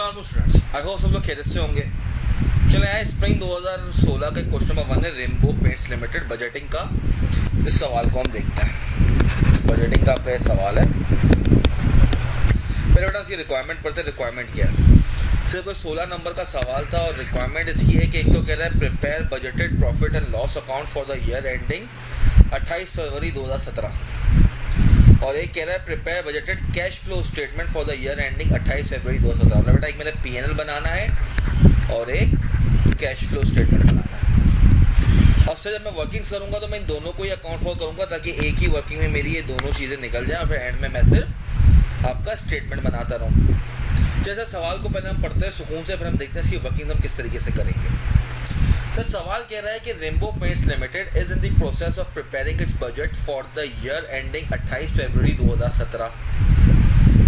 अस्सलाम students, I hope सब लोग खैरियत से होंगे। चले आए स्प्रिंग 2016 का क्वेश्चन नंबर 1 है रेनबो पेंट्स लिमिटेड बजटिंग का। इस सवाल को हम देखते हैं। बजटिंग का आपका सवाल है। पहले बेटा इसकी रिक्वायरमेंट पढ़ते हैं। रिक्वायरमेंट क्या है? सिर्फ कोई 16 नंबर का सवाल था और रिक्वायरमेंट इसकी है कि एक तो कह रहा है prepare budgeted profit and loss account for the year ending 28 February 2017 और एक कह रहा है prepare budgeted cash flow statement for the year ending 28 February 2017। मतलब बेटा एक मैंने पीएनएल बनाना है और एक कैश फ्लो स्टेटमेंट बनाना है। अब से जब मैं वर्किंग्स करूंगा तो मैं इन दोनों को ही अकाउंट फॉर करूंगा ताकि एक ही वर्किंग में मेरी ये दोनों चीज़ें निकल जाएं और फिर एंड में मैं सिर्फ आपका स्टेटमेंट बनाता रहूँ। जैसे सवाल को पहले हम पढ़ते हैं सुकून से, फिर हम देखते हैं इसकी वर्किंग हम किस तरीके से करेंगे। तो सवाल कह रहा है कि rainbow paints limited is in the process of preparing its budget for the year ending 28 February 2017।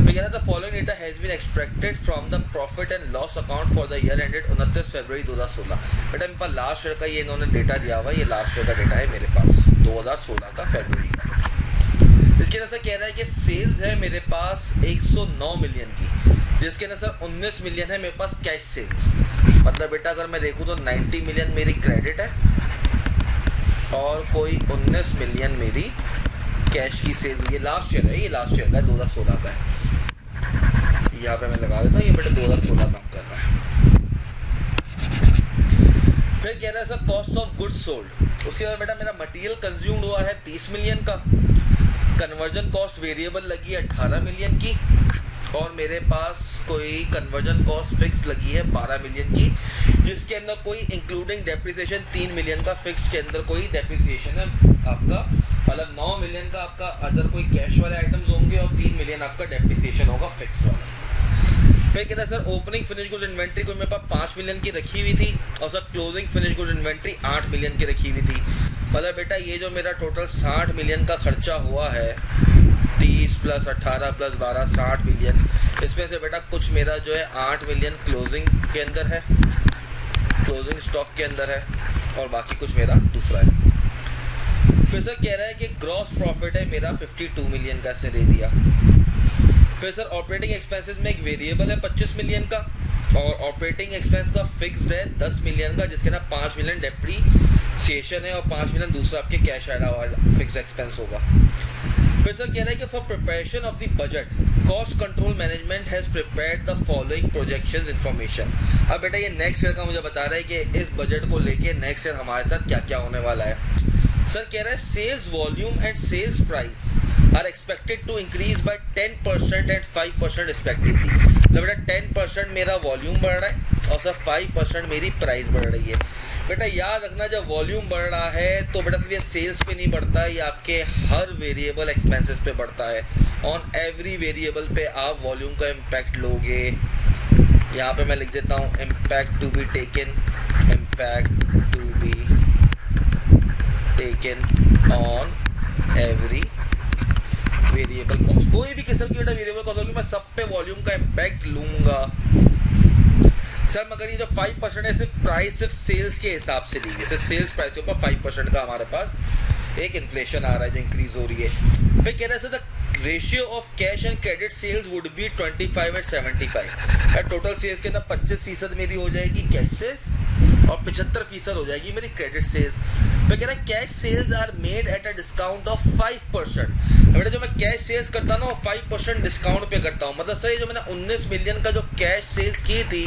कह रहा था following data has been extracted from the profit and loss account for the year ended 29 February 2016। बेटा मेरे पास last year का ये इन्होंने data दिया हुआ है। ये लास्ट ईयर का डेटा है मेरे पास 2016 का फरवरी का। इसके अंदर कह रहा है कि सेल्स है मेरे पास 109 मिलियन की, जिसके अंदर सर 19 मिलियन है मेरे पास कैश सेल्स। मतलब बेटा अगर मैं देखूँ तो 90 मिलियन मेरी क्रेडिट है और कोई 19 मिलियन मेरी कैश की सेल। ये लास्ट ईयर है, ये लास्ट ईयर का है, 2016 का है। यहाँ पे मैं लगा देता हूँ, ये बेटा 2016 काम कर रहा है। फिर कह रहा है sir cost of goods sold. उसके बाद बेटा मेरा मटेरियल कंज्यूम्ड हुआ है 30 मिलियन का, कन्वर्जन कॉस्ट वेरिएबल लगी है 18 मिलियन की और मेरे पास कोई कन्वर्जन कॉस्ट फिक्स लगी है 12 मिलियन की, जिसके अंदर कोई इंक्लूडिंग डेप्रिसिएशन 3 मिलियन का फिक्स के अंदर कोई डेप्रिसिएशन है आपका। मतलब 9 मिलियन का आपका अदर कोई कैश वाले आइटम्स होंगे और 3 मिलियन आपका डेप्रिसिएशन होगा फिक्स वाला। फिर कहता है sir opening finish goods inventory को मेरे पास 5 मिलियन की रखी हुई थी और sir closing finish goods inventory 8 million की रखी हुई थी। मतलब बेटा ये जो मेरा टोटल 60 मिलियन का खर्चा हुआ है, 30 प्लस 18 प्लस 12 60 मिलियन, इसमें से बेटा कुछ मेरा जो है 8 मिलियन क्लोजिंग के अंदर है, क्लोजिंग स्टॉक के अंदर है और बाकी कुछ मेरा दूसरा है। फिर सर कह रहा है कि ग्रॉस प्रॉफिट है मेरा 52 मिलियन का, ऐसे दे दिया। फिर सर ऑपरेटिंग एक्सपेंसेस में एक वेरिएबल है 25 मिलियन का और ऑपरेटिंग एक्सपेंस का फिक्स्ड है 10 मिलियन का, जिसके ना 5 मिलियन डेप्रीसिएशन है और 5 मिलियन दूसरा आपके कैश आया वाला फिक्स्ड एक्सपेंस होगा। फिर सर कह रहा है कि for preparation of the budget cost control management has prepared the following projections information. अब बेटा ये नेक्स्ट ईयर का मुझे बता रहा है कि इस बजट को लेके नेक्स्ट ईयर हमारे साथ क्या क्या होने वाला है। सर कह रहा है sales volume and sales price are expected to increase by 10% and 5% respectively. मतलब बेटा 10% मेरा वॉल्यूम बढ़ रहा है और सर 5% मेरी प्राइस बढ़ रही है। बेटा याद रखना जब वॉल्यूम बढ़ रहा है तो बेटा सिर्फ ये सेल्स पे नहीं बढ़ता है, ये आपके हर वेरिएबल एक्सपेंसेस पे बढ़ता है। ऑन एवरी वेरिएबल पे आप वॉल्यूम का इम्पैक्ट लोगे। यहाँ पे मैं लिख देता हूँ impact to be taken, impact to be taken on every variable cost. कोई भी किस्म की बेटा वेरिएबल कॉस्ट होगी मैं सब पे वॉल्यूम का इम्पैक्ट लूंगा। सर मगर ये जो 5% है सिर्फ प्राइस सिर्फ सेल्स के हिसाब से दी गई, सिर्फ सेल्स प्राइस के ऊपर 5% का हमारे पास एक इन्फ्लेशन आ रहा है जो इंक्रीज हो रही है। फिर कह रहे हैं sir the ratio of cash and credit sales would be 25 and 75। Total sales के अंदर 25% मेरी हो जाएगी कैश सेल्स और 75% हो जाएगी मेरी क्रेडिट सेल्स। फिर कह रहा है cash sales are made at a discount of 5%। बेटा जो मैं कैश सेल्स करता ना वो 5% डिस्काउंट पे करता हूँ। मतलब सर ये जो मैंने 19 मिलियन का जो कैश सेल्स की थी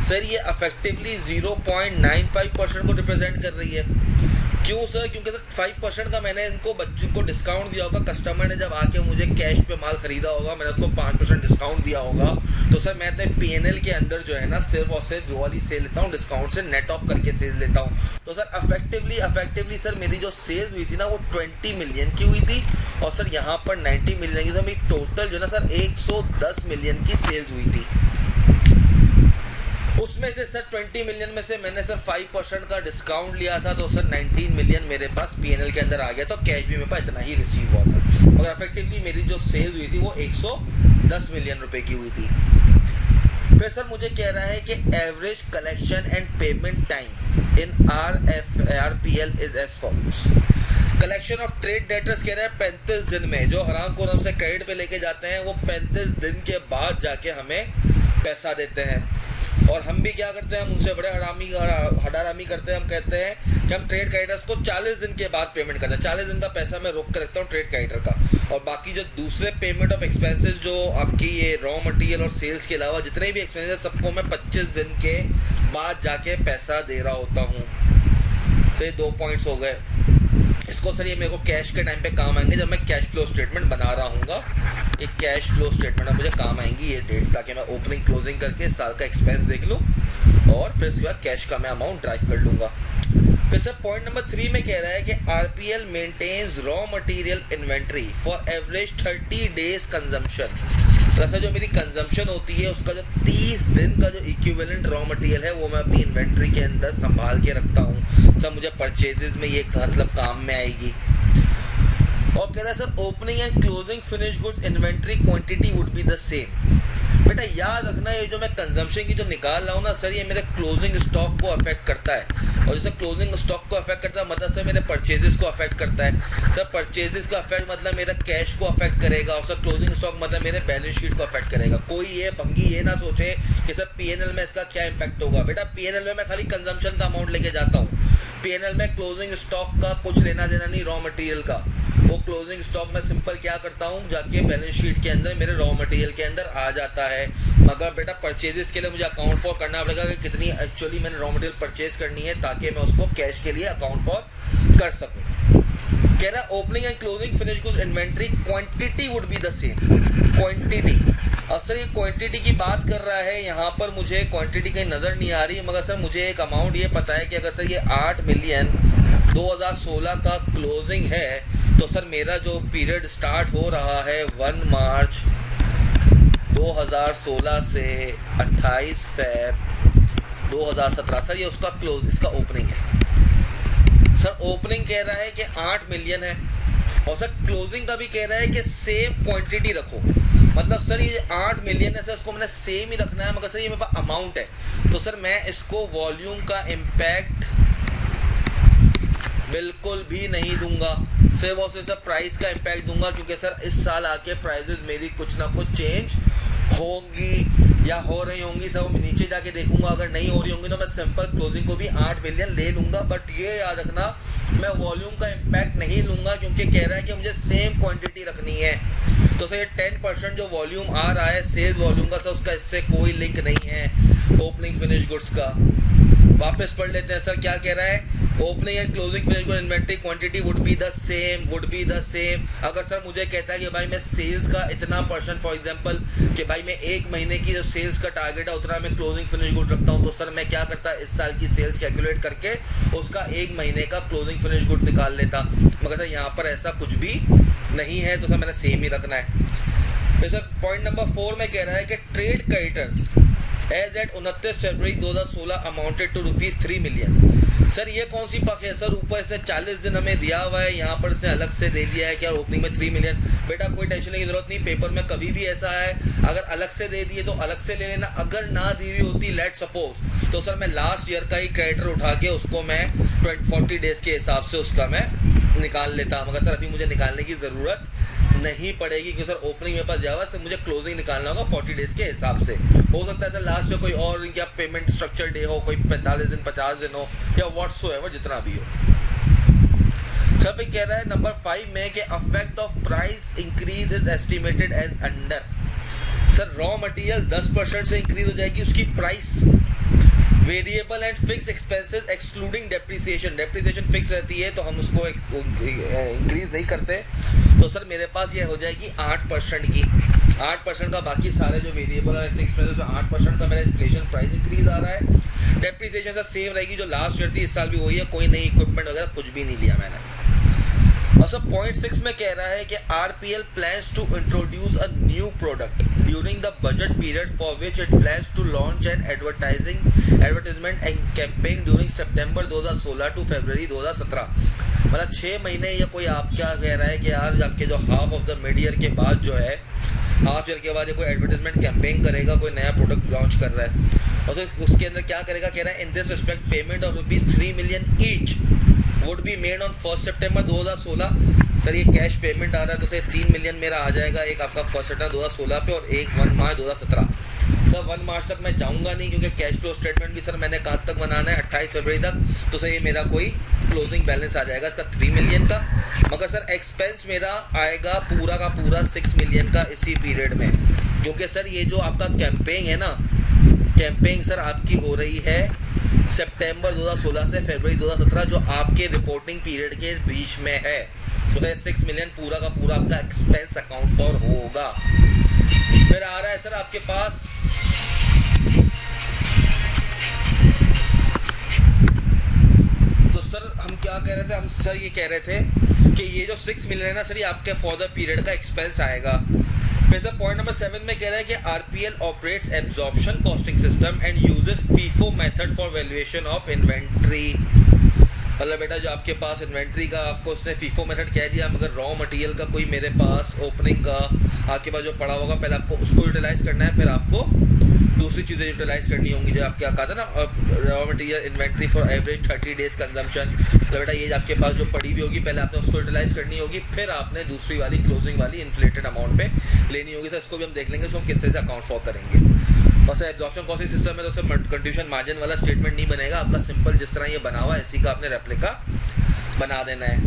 सर ये अफेक्टिवली 0.95% को रिप्रेजेंट कर रही है। क्यों सर? क्योंकि सर 5% का मैंने इनको बच्चों को डिस्काउंट दिया होगा। कस्टमर ने जब आके मुझे कैश पे माल खरीदा होगा मैंने उसको 5% डिस्काउंट दिया होगा। तो सर मैं अपने पीएनएल के अंदर जो है ना सिर्फ और सिर्फ वो वाली सेल लेता हूँ, डिस्काउंट से नेट ऑफ करके सेल्स लेता हूँ। तो सर अफेक्टिवली सर मेरी जो सेल्स हुई थी ना वो 20 मिलियन की हुई थी और सर यहाँ पर 90 मिलियन की, तो मेरी टोटल जो है ना सर 110 मिलियन की सेल्स हुई थी। उसमें से सर 20 मिलियन में से मैंने सर 5% का डिस्काउंट लिया था तो सर 19 मिलियन मेरे पास पीएनएल के अंदर आ गया। तो कैश भी मेरे पास इतना ही रिसीव हुआ था और अफेक्टिवली मेरी जो सेल हुई थी वो 110 मिलियन रुपए की हुई थी। फिर सर मुझे कह रहा है कि average collection and payment time in RPL is as follows. Collection of trade debtors कह रहा है 35 दिन में, जो हराम को हमसे क्रेडिट पे लेके जाते हैं वो 35 दिन के बाद जाके हमें पैसा देते हैं। और हम भी क्या करते हैं, हम उनसे बड़े हरामी करते हैं। हम कहते हैं कि हम ट्रेड क्रेडिटर्स को 40 दिन के बाद पेमेंट करते हैं। 40 दिन का पैसा मैं रोक कर रखता हूँ ट्रेड क्रेडिटर का। और बाकी जो दूसरे पेमेंट ऑफ एक्सपेंसेस जो आपकी ये रॉ मटेरियल और सेल्स के अलावा जितने भी एक्सपेंसेस सबको मैं 25 दिन के बाद जाके पैसा दे रहा होता हूँ। तो ये 2 पॉइंट्स हो गए। इसको सर ये मेरे को कैश के टाइम पे काम आएंगे जब मैं कैश फ्लो स्टेटमेंट बना रहा हूँगा। ये कैश फ्लो स्टेटमेंट में मुझे काम आएंगी ये डेट्स, ताकि मैं ओपनिंग क्लोजिंग करके साल का एक्सपेंस देख लूँ और फिर उसके बाद कैश का मैं अमाउंट ड्राइव कर लूँगा। फिर सर पॉइंट नंबर 3 में कह रहा है कि RPL maintains raw material inventory for average 30 days consumption. वैसे जो मेरी कंजम्पशन होती है उसका जो 30 दिन का जो इक्विवेलेंट रॉ मटेरियल है वो मैं अपनी इन्वेंट्री के अंदर संभाल के रखता हूँ। सर मुझे परचेजेस में ये मतलब काम में आएगी। और कह रहा है sir opening and closing finish goods inventory quantity would be the same. बेटा याद रखना ये जो मैं कंजम्पशन की जो निकाल रहा हूँ ना सर, ये मेरे क्लोजिंग स्टॉक को अफेक्ट करता है। और जैसे क्लोजिंग स्टॉक को अफेक्ट करता है मतलब सर मेरे परचेजेस को अफेक्ट करता है। सर परचेजेस का अफेक्ट मतलब मेरा कैश को अफेक्ट करेगा। और सर क्लोजिंग स्टॉक मतलब मेरे बैलेंस शीट को अफेक्ट करेगा। कोई ये भंगी ये ना सोचे कि सर पीएनएल में इसका क्या इम्पैक्ट होगा। बेटा पीएनएल में मैं खाली कंजम्पशन का अमाउंट लेके जाता हूँ। पीएनएल में क्लोजिंग स्टॉक का कुछ लेना देना नहीं, रॉ मटेरियल का। वो क्लोजिंग स्टॉक में सिंपल क्या करता हूँ, जाके बैलेंस शीट के अंदर मेरे रॉ मटेरियल के अंदर आ जाता है। मगर बेटा परचेजेस के लिए मुझे अकाउंट फॉर करना पड़ेगा कि कितनी एक्चुअली मैंने रॉ मटेरियल परचेज करनी है, ताकि मैं उसको कैश के लिए अकाउंट फॉर कर सकूँ। कह रहा है opening and closing finish goods inventory quantity would be the same. Quantity, और सर ये क्वांटिटी की बात कर रहा है, यहाँ पर मुझे क्वांटिटी कहीं नज़र नहीं आ रही। मगर सर मुझे एक अमाउंट ये पता है कि अगर सर ये 8 मिलियन 2016 का क्लोजिंग है तो सर मेरा जो पीरियड स्टार्ट हो रहा है 1 मार्च 2016 से 28 फरवरी 2017, सर ये उसका क्लोज इसका ओपनिंग है। सर ओपनिंग कह रहा है कि 8 मिलियन है और सर क्लोजिंग का भी कह रहा है कि सेम क्वांटिटी रखो। मतलब सर ये 8 मिलियन है सर, इसको मैंने सेम ही रखना है। मगर सर ये मेरे पास अमाउंट है तो सर मैं इसको वॉल्यूम का इम्पैक्ट बिल्कुल भी नहीं दूंगा। सिर्फ और सिर्फ सर प्राइस का इम्पैक्ट दूंगा, क्योंकि सर इस साल आके प्राइसेस मेरी कुछ ना कुछ चेंज होंगी या हो रही होंगी। सर वो नीचे जाके देखूंगा, अगर नहीं हो रही होंगी तो मैं सिंपल क्लोजिंग को भी 8 मिलियन ले लूंगा। बट ये याद रखना मैं वॉल्यूम का इम्पैक्ट नहीं लूंगा, क्योंकि कह रहा है कि मुझे सेम क्वांटिटी रखनी है। तो सर ये 10% जो वॉल्यूम आ रहा है सेल्स वॉल्यूम का, सर उसका इससे कोई लिंक नहीं है ओपनिंग फिनिश गुड्स का। वापस पढ़ लेते हैं सर क्या कह रहा है। Opening and closing finish good inventory quantity would be the same. अगर सर मुझे कहता है कि भाई मैं सेल्स का इतना परसेंट, फॉर एग्जांपल कि भाई मैं 1 महीने की जो सेल्स का टारगेट है उतना मैं क्लोजिंग फिनिश गुड रखता हूं, तो सर मैं क्या करता इस साल की सेल्स कैलकुलेट करके उसका 1 महीने का क्लोजिंग फिनिश गुड निकाल लेता। मगर सर यहाँ पर ऐसा कुछ भी नहीं है, तो सर मैंने सेम ही रखना है। फिर सर पॉइंट नंबर 4 में कह रहा है कि trade creditors as at 29 February 2016 amounted to ₹3 million. Sir ये कौन सी पक है सर, ऊपर इसने 40 दिन हमें दिया हुआ है, यहाँ पर इसने अलग से दे दिया है क्या ओपनिंग में 3 मिलियन। बेटा कोई टेंशन की जरूरत नहीं, पेपर में कभी भी ऐसा है अगर अलग से दे दिए तो अलग से ले लेना। अगर ना दी हुई होती लेट सपोज, तो सर मैं लास्ट ईयर का ही क्रेडिटर उठा के उसको मैं 40 डेज के हिसाब से उसका मैं निकाल लेता। मगर सर अभी मुझे निकालने की ज़रूरत नहीं पड़ेगी, क्योंकि सर ओपनिंग मेरे पास जावा से मुझे क्लोजिंग निकालना होगा 40 डेज के हिसाब से। हो सकता है सर लास्ट में कोई और क्या पेमेंट स्ट्रक्चर डे हो, कोई 45 दिन 50 दिन हो, या व्हाट्सोएवर जितना भी हो। सर फिर कह रहा है नंबर 5 में कि effect of price increase is estimated as under. Sir raw material 10% से इंक्रीज हो जाएगी उसकी price. Variable and fix expenses excluding depreciation fix रहती है तो हम उसको इंक्रीज नहीं करते। तो सर मेरे पास ये हो जाएगी 8% की। 8% का बाकी सारे जो वेरिएबल और फिक्स एक्सपेंसेस पे 8% का मेरा इन्फ्लेशन प्राइस इंक्रीज आ रहा है। डेप्रिसिएशन सर सेम रहेगी जो लास्ट ईयर थी, इस साल भी वही है, कोई नई इक्विपमेंट वगैरह कुछ भी नहीं लिया मैंने। और सर पॉइंट 6 में कह रहा है कि RPL plans to introduce a new product during the budget period for which it plans to launch an advertisement and campaign during September 2016 to February 2017। मतलब 6 महीने या कोई आप क्या कह रहा है कि यार आपके जो half of the mid year के बाद जो है, हाफ ईयर के बाद ये कोई एडवर्टाइजमेंट कैंपेन करेगा, कोई नया प्रोडक्ट लॉन्च कर रहा है। और फिर उसके अंदर क्या करेगा, कह रहा है in this respect payment of ₹3 million each would be made on 1 September 2016। Sir ये कैश पेमेंट आ रहा है तो सर 3 मिलियन मेरा आ जाएगा, एक आपका 1 सितंबर 2016 पे और एक 1 मार्च 2017। सर 1 मार्च तक मैं जाऊंगा नहीं क्योंकि कैश फ्लो स्टेटमेंट भी सर मैंने कहाँ तक बनाना है 28 फरवरी तक, तो सर ये मेरा कोई क्लोजिंग बैलेंस आ जाएगा इसका 3 मिलियन का। मगर सर एक्सपेंस मेरा आएगा पूरा का पूरा 6 मिलियन का इसी पीरियड में, क्योंकि सर ये जो आपका कैंपेन है ना, कैंपेन सर आपकी हो रही है सितंबर 2016 से फरवरी 2017, जो आपके रिपोर्टिंग पीरियड के बीच में है। तो सर 6 मिलियन पूरा का पूरा आपका एक्सपेंस अकाउंट फॉर होगा। फिर आ रहा है सर आपके पास तो सर हम क्या कह रहे थे, हम सर ये कह रहे थे कि ये जो 6 मिलियन है ना सर, ये आपके फॉर द पीरियड का एक्सपेंस आएगा। फिर सर पॉइंट नंबर 7 में कह रहा है कि RPL operates absorption costing system and uses FIFO method for valuation of inventory. मतलब बेटा जो आपके पास इन्वेंट्री का आपको उसने फीफो मेथड कह दिया, मगर रॉ मटेरियल का कोई मेरे पास ओपनिंग का आपके पास जो पड़ा होगा पहले आपको उसको यूटिलाइज करना है, फिर आपको दूसरी चीज़ें यूटिलाइज करनी होंगी। जो आपके कहा था ना raw material inventory for average 30 days consumption, तो बेटा ये आपके पास जो पड़ी हुई होगी पहले आपने उसको यूटिलाइज करनी होगी, फिर आपने दूसरी वाली क्लोजिंग वाली इन्फ्लेटेड अमाउंट पे लेनी होगी। सर इसको भी हम देख लेंगे, इसको हम किससे से अकाउंट फॉर करेंगे। और सर एब्जॉर्प्शन कॉस्टिंग सिस्टम में तो सर कंट्रीब्यूशन मार्जिन वाला स्टेटमेंट नहीं बनेगा आपका, सिंपल जिस तरह ये बना हुआ है इसी का आपने रेप्लिका बना देना है।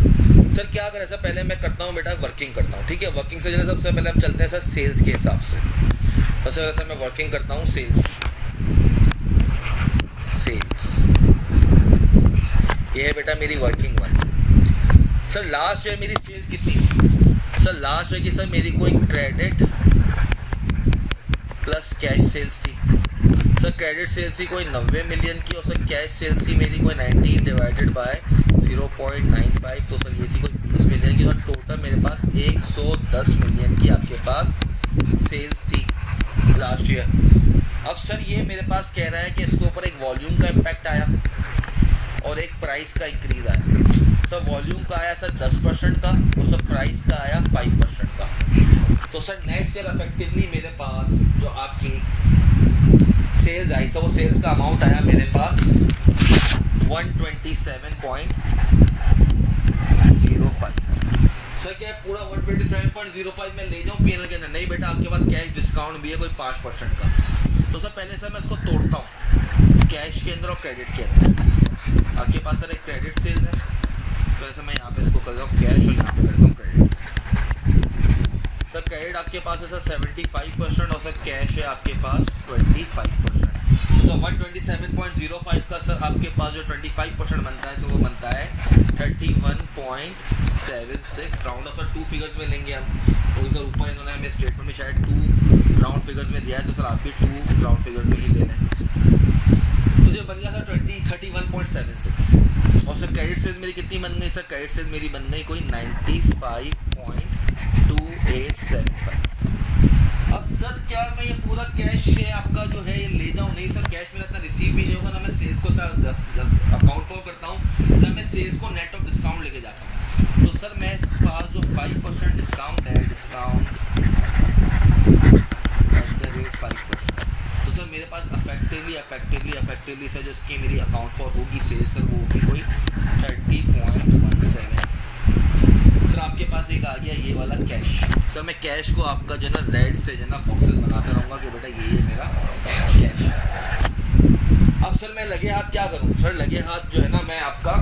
सर क्या करें सर, पहले मैं करता हूँ बेटा वर्किंग करता हूँ, ठीक है। वर्किंग से जो सबसे पहले हम चलते हैं सर सेल्स के हिसाब से। सबसे पहले सर मैं वर्किंग करता हूँ सेल्स। ये है बेटा मेरी वर्किंग वाली। सर लास्ट ईयर मेरी सेल्स कितनी थी? सर लास्ट ईयर की सर मेरी कोई क्रेडिट प्लस कैश सेल्स थी। सर क्रेडिट सेल्स थी कोई 90 मिलियन की, और सर कैश सेल्स थी मेरी कोई 19 डिवाइडेड बाय 0.95, तो सर ये थी कोई 20 मिलियन की। और टोटल मेरे पास 110 मिलियन की आपके पास सेल्स थी लास्ट ईयर। अब सर ये मेरे पास कह रहा है कि इसके ऊपर एक वॉल्यूम का इम्पैक्ट आया और एक प्राइस का इंक्रीज आया। सर वॉल्यूम का आया सर 10% का, और सर प्राइस का आया 5% का। तो सर नेक्स्ट ईयर इफेक्टिवली मेरे पास जो आपकी सेल्स आई सर, वो सेल्स का अमाउंट आया मेरे पास 127.05। सर क्या पूरा 127.05 में ले जाऊँ पीएनएल के अंदर? नहीं बेटा, आपके पास कैश डिस्काउंट भी है कोई 5% का। तो सर पहले सर मैं इसको तोड़ता हूँ कैश के अंदर और क्रेडिट के अंदर। आपके पास सर एक क्रेडिट सेल्स है, तो ऐसे मैं यहाँ पे इसको कर रहा हूँ कैश और यहाँ पे करता हूँ क्रेडिट। सर क्रेडिट आपके पास है सर 75% और सर कैश है आपके पास 25%। तो सर 127.05 का सर आपके पास जो 25% बनता है तो वो बनता है 31.76 राउंड। और सर 2 फिगर्स में लेंगे हम, तो सर ऊपर इन्होंने हमें स्टेटमेंट में शायद 2 राउंड फिगर्स में दिया है, तो सर आप भी 2 राउंड फिगर्स में ही ले लें। मुझे बन गया सर 31.76। और सर क्रेडिट सेल्स मेरी कितनी बन गई? सर क्रेडिट सेल्स मेरी बन गई कोई 95.2875। अब सर क्या मैं ये पूरा कैश है आपका जो है ये ले जाऊँ? नहीं सर, कैश मेरा इतना रिसीव भी नहीं होगा ना, मैं सेल्स को अकाउंट फॉर करता हूँ सर, मैं सेल्स को नेट ऑफ डिस्काउंट लेके जाता हूँ। तो सर मैं इस पास जो 5% डिस्काउंट है, डिस्काउंट @ 5%, तो सर मेरे पास अफेक्टिवली सर जो इसकी मेरी अकाउंट फॉर होगी सेल्स सर, वो होगी कोई 30.17। सर आपके पास एक आ गया ये वाला कैश। सर मैं कैश को आपका जो है ना रेड से जो है ना बॉक्सेस बनाता रहूँगा कि बेटा ये मेरा कैश है। अब सर मैं लगे हाथ क्या करूँ? सर लगे हाथ जो है ना मैं आपका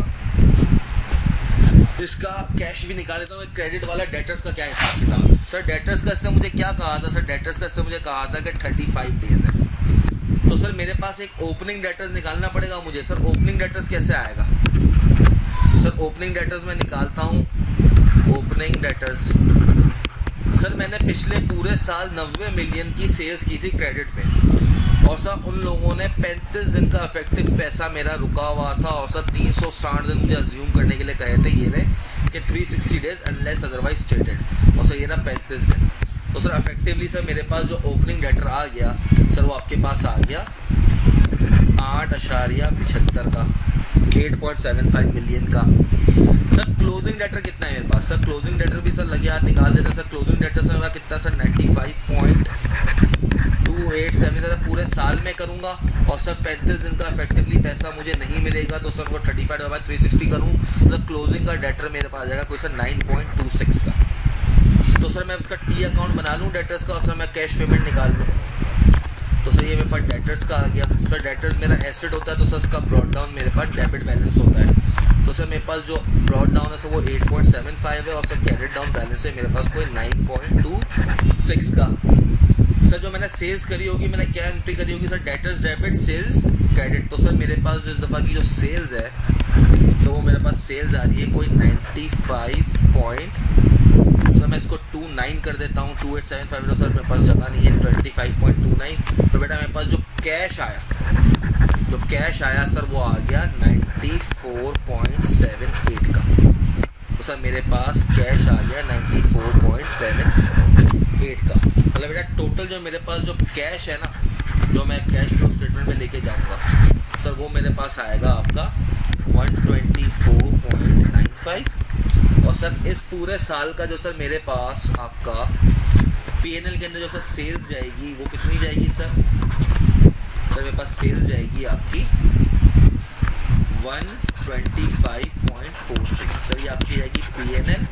इसका कैश भी निकाल देता हूँ। क्रेडिट वाला डेटर्स का क्या हिसाब किताब? सर डेटर्स का इससे मुझे क्या कहा था? सर डेटर्स का इससे मुझे कहा था कि 35 डेज है। तो सर मेरे पास एक ओपनिंग डेटर्स निकालना पड़ेगा मुझे। सर ओपनिंग डेटर्स कैसे आएगा? सर ओपनिंग डेटर्स मैं निकालता हूँ। ओपनिंग डेटर्स सर मैंने पिछले पूरे साल 90 मिलियन की सेल्स की थी क्रेडिट पे, और सर उन लोगों ने 35 दिन का इफेक्टिव पैसा मेरा रुका हुआ था, और सर 360 दिन मुझे अज्यूम करने के लिए कहे थे ये रहे कि 360 डेज अनलेस अदरवाइज स्टेटेड, और सर ये ना 35 दिन। तो सर इफेक्टिवली सर मेरे पास जो ओपनिंग डेटर आ गया सर वो आपके पास आ गया 8.75 का, 8.75 मिलियन का। सर क्लोजिंग डेटर कितना है मेरे पास? सर क्लोजिंग डेटर भी सर लगे हाथ निकाल देते हैं। सर क्लोजिंग डेटर सर मेरा कितना? सर 95.28 287 था पूरे साल में करूँगा और सर 35 दिन का इफेक्टिवली पैसा मुझे नहीं मिलेगा, तो सर वो 35/360 करूँ तो क्लोजिंग का डेटर मेरे पास आ जाएगा कोई सर 9.26 का। तो सर मैं इसका टी अकाउंट बना लूँ डेटर्स का और सर मैं कैश पेमेंट निकाल लूँ। तो सर ये मेरे पास डेटर्स का आ गया। सर डेटर्स मेरा एसेट होता है तो सर उसका ब्रॉड डाउन मेरे पास डेबिट बैलेंस होता है। तो सर मेरे पास जो ब्रॉड डाउन है सर वो 8.75 है और सर कैरेट डाउन बैलेंस है मेरे पास कोई 9.26 का। सर जो मैंने सेल्स करी होगी, मैंने क्या एंट्री करी होगी sir, debtors debit sales credit. तो सर मेरे पास जो इस दफ़ा की जो सेल्स है तो वो मेरे पास सेल्स आ रही है कोई 95 पॉइंट, सर मैं इसको 29 कर देता हूँ, 2875 तो सर मेरे पास जगह नहीं है, 25.29। तो बेटा मेरे पास जो कैश आया सर वो आ गया 94.78 का। तो सर मेरे पास कैश आ गया 94.78 का। मतलब बेटा टोटल जो मेरे पास जो कैश है ना, जो मैं कैश फ्लो स्टेटमेंट में लेके जाऊँगा सर वो मेरे पास आएगा आपका 124.95। और सर इस पूरे साल का जो सर मेरे पास आपका पीएनएल के अंदर जो सर सेल्स जाएगी वो कितनी जाएगी सर मेरे पास सेल्स जाएगी आपकी 125.46। सर ये आपकी जाएगी पीएनएल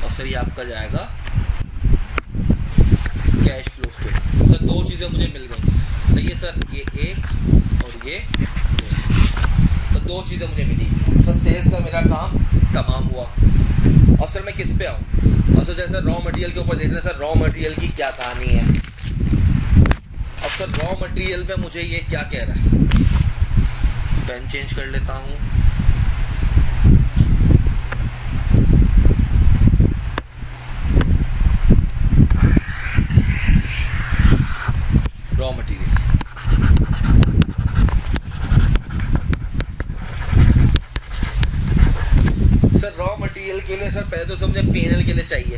और सर ये आपका जाएगा कैश फ्लो स्टेटमेंट। सर दो चीज़ें मुझे मिल गई, सही है सर, ये एक और ये तो दो चीज़ें मुझे मिली। सर सेल्स का मेरा काम तमाम हुआ। और सर मैं किस पे आऊँ, और सर जैसे रॉ मटेरियल के ऊपर देख रहे हैं सर, रॉ मटेरियल की क्या कहानी है। अब सर रॉ मटेरियल पे मुझे ये क्या कह रहा है, पेन चेंज कर लेता हूँ। Raw material sir, raw material के लिए सर पहले तो सर मुझे पीएनएल के लिए चाहिए।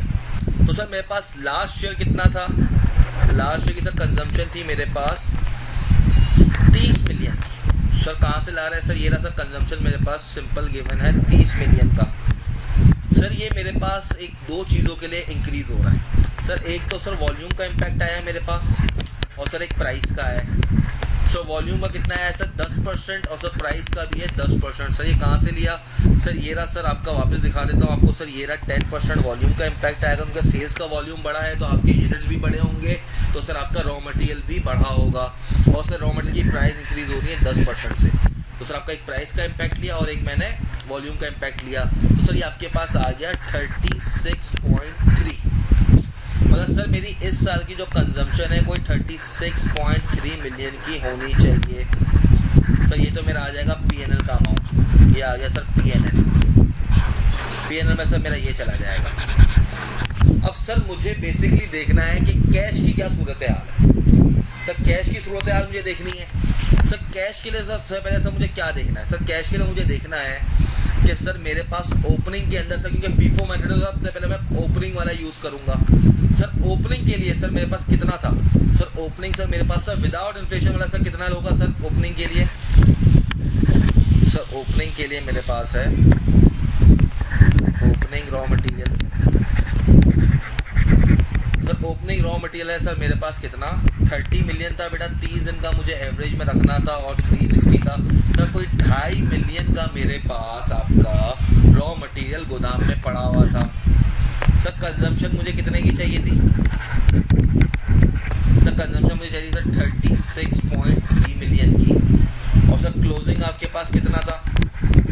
तो सर मेरे पास लास्ट ईयर कितना था, लास्ट ईयर की सर कंजम्पशन थी मेरे पास 30 मिलियन की। सर कहाँ से ला रहे हैं सर, ये रहा सर कंजम्पशन मेरे पास सिंपल गिवन है 30 मिलियन का। सर ये मेरे पास एक दो चीज़ों के लिए इंक्रीज़ हो रहा है सर, एक तो सर वॉल्यूम का इम्पैक्ट आया है मेरे पास और सर एक प्राइस का है। सर वॉल्यूम का कितना है सर 10% और सर प्राइस का भी है 10%। सर ये कहाँ से लिया सर, ये रहा सर आपका, वापस दिखा देता हूँ आपको सर, ये रहा 10% वॉल्यूम का इम्पैक्ट आएगा, उनका सेल्स का वॉल्यूम बढ़ा है तो आपके यूनिट्स भी बढ़े होंगे, तो सर आपका रॉ मटेरियल भी बढ़ा होगा। और सर रॉ मटेरियल की प्राइस इंक्रीज़ हो रही है 10% से, तो सर आपका एक प्राइस का इम्पैक्ट लिया और एक मैंने वॉल्यूम का इम्पैक्ट लिया। तो सर ये आपके पास आ गया 36.3। मतलब सर मेरी इस साल की जो कंजम्पशन है कोई 36.3 मिलियन की होनी चाहिए। सर ये तो मेरा आ जाएगा पीएनएल का अमाउंट, ये आ गया सर पीएनएल में सर मेरा ये चला जाएगा। अब सर मुझे बेसिकली देखना है कि कैश की क्या सूरत हाल है। सर कैश की सूरत हाल मुझे देखनी है। सर कैश के लिए सबसे पहले सर मुझे क्या देखना है, सर कैश के लिए मुझे देखना है कि सर मेरे पास ओपनिंग के अंदर सर, क्योंकि फीफो मेथड है सबसे पहले मैं ओपनिंग वाला यूज़ करूँगा। सर ओपनिंग के लिए सर मेरे पास कितना था सर, ओपनिंग सर मेरे पास सर विदाउट इन्फ्लेशन वाला सर कितना होगा सर ओपनिंग के लिए। सर ओपनिंग के लिए मेरे पास है opening raw material, sir opening raw material है सर मेरे पास कितना 30 मिलियन था बेटा, 30 दिन का मुझे एवरेज में रखना था और 360 था, तो कोई 2.5 मिलियन का मेरे पास आपका रॉ मटेरियल गोदाम में पड़ा हुआ था। सर कंजम्पशन मुझे कितने की चाहिए थी सर, कंजम्पशन मुझे चाहिए सर 36.3 मिलियन की। और सर क्लोजिंग आपके पास कितना था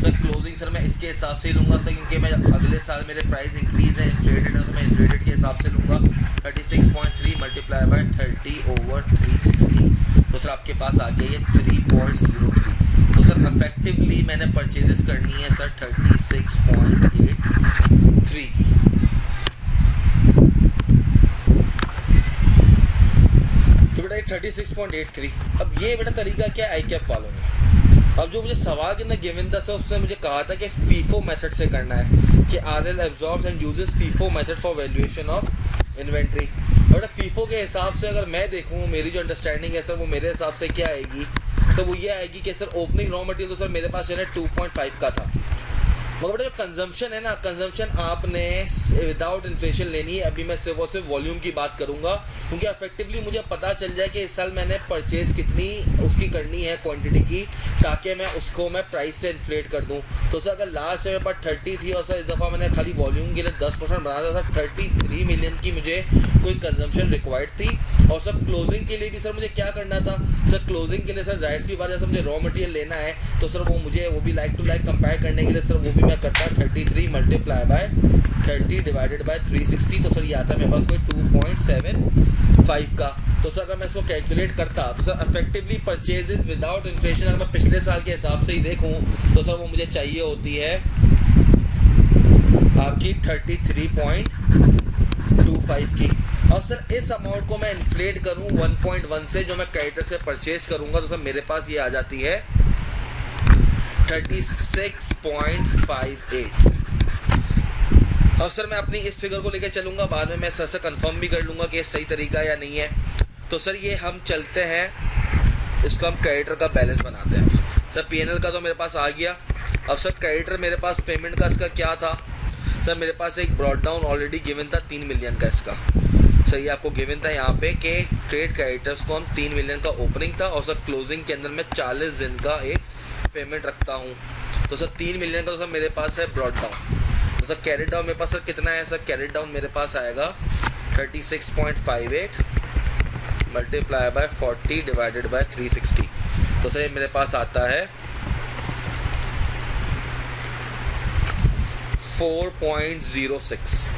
सर, क्लोजिंग सर मैं इसके हिसाब से ही लूँगा सर, क्योंकि मैं अगले साल मेरे प्राइस इंक्रीज है, इन्फ्लेटेड है, तो मैं इन्फ्लेटेड के हिसाब से लूँगा 36.3 मल्टीप्लाई बाय 30/360। तो सर आपके पास आ गया ये 3.03। तो सर इफेक्टिवली मैंने परचेजेस करनी है सर 36.83 की। तो बेटा 36.83। अब ये बेटा तरीका क्या आई कैप वालों ने, अब जो मुझे सवाल के अंदर गिवन था सर उसने मुझे कहा था कि फीफो मेथड से करना है, कि RL absorbs and uses FIFO method for valuation of inventory. बेटा फीफो के हिसाब से अगर मैं देखूँ, मेरी जो अंडरस्टैंडिंग है सर वो मेरे हिसाब से क्या आएगी सर, वो ये आएगी कि सर ओपनिंग रॉ मटेरियल तो सर मेरे पास जो है 2.5 का था, मगर बेटा जो कंजम्पशन है ना, कंजम्पशन आपने विदाउट इन्फ्लेशन लेनी है। अभी मैं सिर्फ और सिर्फ वॉल्यूम की बात करूंगा, क्योंकि इफेक्टिवली मुझे पता चल जाए कि इस साल मैंने परचेज कितनी उसकी करनी है क्वांटिटी की, ताकि मैं उसको मैं प्राइस से इन्फ्लेट कर दूं। तो सर अगर लास्ट मेरे पास 30 थी और सर इस दफ़ा मैंने खाली वॉल्यूम के लिए 10% बनाया था, सर 33 मिलियन की मुझे कोई कंजम्पशन रिक्वायर्ड थी। और सर क्लोजिंग के लिए भी सर मुझे क्या करना था, सर क्लोजिंग के लिए सर जाहिर सी बात है, सर मुझे रॉ मटेरियल लेना है, तो सर वो भी लाइक टू लाइक कंपेयर करने के लिए सर वो भी मैं करता 33 मल्टीप्लाई बाय 30 डिवाइडेड बाय 360, तो सर ये आता है मेरे पास कोई 2.75 का। तो सर अगर मैं इसको कैलकुलेट करता तो sir effectively purchases without inflation अगर मैं पिछले साल के हिसाब से ही देखूं तो सर वो मुझे चाहिए होती है आपकी 33.25 की। और सर इस अमाउंट को मैं इन्फ्लेट करूं 1.1 से, जो मैं क्रेडिटर से परचेज करूंगा, तो सर मेरे पास ये आ जाती है 36.58। और सर मैं अपनी इस फिगर को लेकर चलूंगा, बाद में मैं सर से कंफर्म भी कर लूंगा कि ये सही तरीका है या नहीं है। तो सर ये हम चलते हैं, इसको हम क्रेडिटर का बैलेंस बनाते हैं। सर पीएनएल का तो मेरे पास आ गया। अब सर क्रेडिटर मेरे पास पेमेंट का इसका क्या था, सर मेरे पास एक ब्रॉड डाउन ऑलरेडी गिवन था 3 मिलियन का इसका। सर ये आपको गिवन था यहाँ पे कि ट्रेड क्रेडिटर्स को हम 3 मिलियन का ओपनिंग था, और सर क्लोजिंग के अंदर मैं 40 दिन का एक पेमेंट रखता हूँ। तो सर 3 मिलियन का तो सर मेरे पास है ब्रॉड डाउन। तो सर कैरेट डाउन मेरे पास सर कितना है, सर कैरेट डाउन मेरे पास आएगा 36.58 मल्टीप्लाई बाय 40 डिवाइडेड बाय 360। तो सर ये मेरे पास आता है 4.06।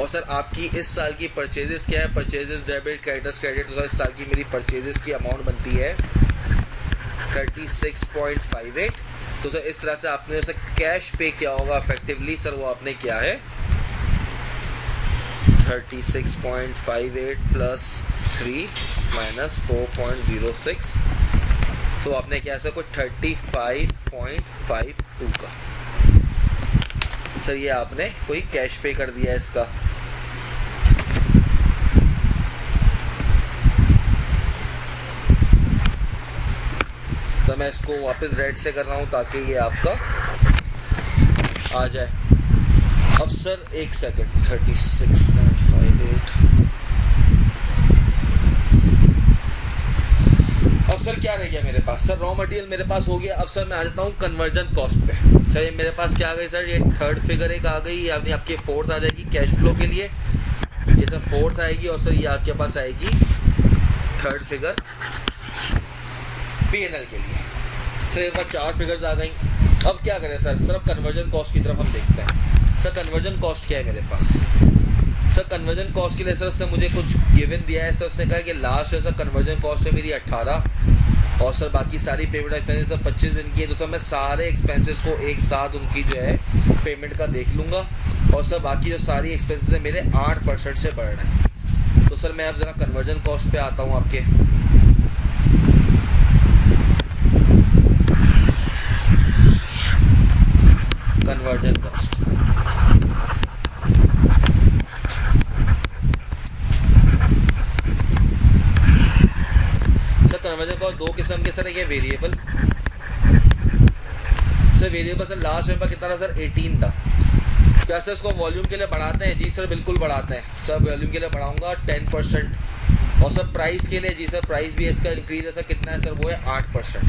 और सर आपकी इस साल की परचेजेस क्या है, परचेजेस डेबिट क्रेडिटर्स क्रेडिट, तो सर इस साल की मेरी परचेजेस की अमाउंट बनती है 36.58। तो सर इस तरह से आपने सर कैश पे क्या होगा इफेक्टिवली, सर वो आपने किया है 36.58 प्लस 3 माइनस 4.06, तो आपने क्या सर कोई 35.52 का सर ये आपने कोई कैश पे कर दिया इसका। तो मैं इसको वापस रेड से कर रहा हूँ ताकि ये आपका आ जाए। अब सर एक सेकंड, 36.58। अब सर क्या रह गया मेरे पास, सर रॉ मटेरियल मेरे पास हो गया। अब सर मैं आ जाता हूँ कन्वर्जन कॉस्ट पे। सर ये मेरे पास क्या आ गई, सर ये थर्ड फिगर एक आ गई, यानी आपकी फोर्थ आ जाएगी कैश फ्लो के लिए, ये सर फोर्थ आएगी। और सर ये आपके पास आएगी थर्ड फिगर पीएनएल के लिए। सर एक बार 4 फिगर्स आ गई। अब क्या करें सर, अब कन्वर्जन कॉस्ट की तरफ हम देखते हैं। सर कन्वर्जन कॉस्ट क्या है मेरे पास, सर कन्वर्जन कॉस्ट के लिए सर उसने मुझे कुछ गिवन दिया है। सर उसने कहा कि लास्ट है सर कन्वर्जन कॉस्ट है मेरी 18, और सर बाकी सारी पेमेंट एक्सपेंसेस सर 25 दिन की है। तो सर मैं सारे एक्सपेंसेस को एक साथ उनकी जो है पेमेंट का देख लूँगा, और सर बाकी जो सारी एक्सपेंसेस है मेरे 8% से बढ़ रहे हैं। तो सर मैं अब ज़रा कन्वर्जन कॉस्ट पे आता हूँ आपके। Conversion cost sir, conversion cost दो किस्म के सर, ये variable sir, variable sir last में कितना था सर 18 था। क्या सर इसको वॉल्यूम के लिए बढ़ाते हैं, जी सर बिल्कुल बढ़ाते हैं सर, वॉल्यूम के लिए बढ़ाऊंगा 10%। और सर प्राइस के लिए, जी सर प्राइस भी इसका इंक्रीज है सर, कितना है सर वो है 8%।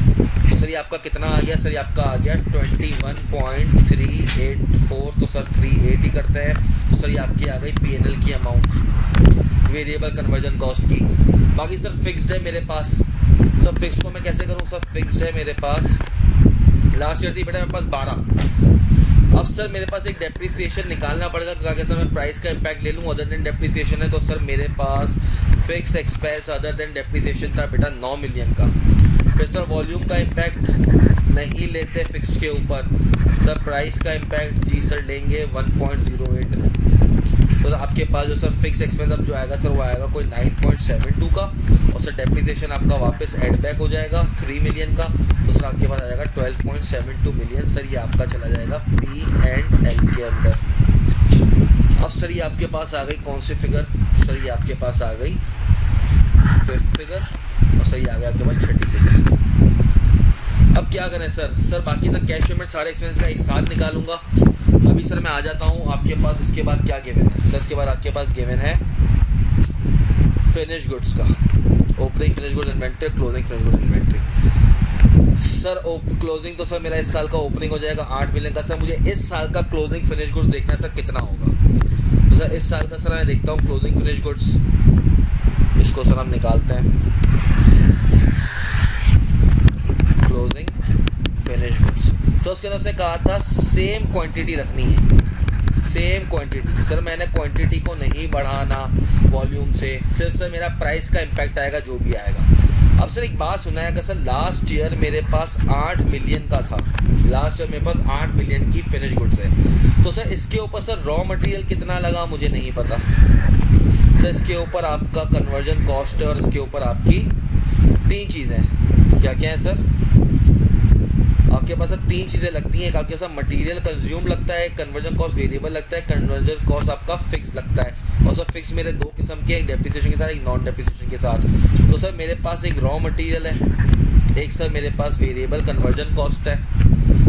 तो सर ये आपका कितना आ गया, सर ये आपका आ गया 21.384। तो सर 380 करते हैं, तो सर ये आपकी आ गई पीएनएल की अमाउंट वेरिएबल कन्वर्जन कॉस्ट की। बाकी सर फिक्स्ड है मेरे पास, सर फिक्स को मैं कैसे करूँ, सर फिक्स्ड है मेरे पास लास्ट ईयर थी बेटा मेरे पास 12। अब सर मेरे पास एक डेप्रिसिएशन निकालना पड़ेगा ताकि सर मैं प्राइस का इम्पैक्ट ले लूँ, अदर देन डेप्रिसिएशन है। तो सर मेरे पास fix expense other than depreciation था बेटा 9 मिलियन का। फिर सर वॉल्यूम का इम्पैक्ट नहीं लेते फिक्स्ड के ऊपर, सर प्राइस का इम्पैक्ट जी सर लेंगे 1.08। तो आपके पास जो सर फिक्स एक्सपेंस अब जो आएगा सर वो आएगा कोई 9.72 का, और सर डेप्रिसिएशन आपका वापस एड बैक हो जाएगा 3 मिलियन का। तो सर आपके पास आ जाएगा 12.72 मिलियन। सर ये आपका चला जाएगा P&L के अंदर। अब सर ये आपके पास आ गई कौन सी फिगर, सर ये आपके पास आ गई 5th फिगर, और सर ये आ गया आपके पास 6th फिगर। अब क्या करें सर बाकी सर कैश पेमेंट सारे एक्सपेंस का एक साथ निकालूंगा। अभी सर मैं आ जाता हूँ आपके पास। इसके बाद क्या गिवन है सर? इसके बाद आपके पास गिवन है फिनिश गुड्स का, opening finish goods inventory, closing finish goods inventory. Sir closing तो सर मेरा इस साल का ओपनिंग हो जाएगा 8 मिलियन का। सर मुझे इस साल का क्लोजिंग फिनिश गुड्स देखना है सर कितना होगा। तो सर इस साल का सर मैं देखता हूँ क्लोजिंग फिनिश गुड्स, इसको सर हम निकालते हैं। क्लोजिंग फिनिश गुड्स सर उसके अंदर से कहा था सेम क्वांटिटी रखनी है, सेम क्वांटिटी। सर मैंने क्वांटिटी को नहीं बढ़ाना वॉल्यूम से, सिर्फ सर मेरा प्राइस का इम्पैक्ट आएगा जो भी आएगा। अब सर एक बात सुना है कि सर लास्ट ईयर मेरे पास 8 मिलियन का था, लास्ट ईयर मेरे पास 8 मिलियन की फिनिश गुड्स है। तो सर इसके ऊपर सर रॉ मटेरियल कितना लगा मुझे नहीं पता सर। इसके ऊपर आपका कन्वर्जन कॉस्ट है और इसके ऊपर आपकी 3 चीज़ें, क्या क्या है सर? आपके पास सर 3 चीज़ें लगती हैं। एक आपके साथ मटेरियल कंज्यूम लगता है, कन्वर्जन कॉस्ट वेरिएबल लगता है, कन्वर्जन कॉस्ट आपका फिक्स लगता है। और सर फिक्स मेरे 2 किस्म के, एक डेप्रिसिएशन के साथ एक नॉन डेप्रिसिएशन के साथ। तो सर मेरे पास एक रॉ मटेरियल है, एक सर मेरे पास वेरिएबल कन्वर्जन कॉस्ट है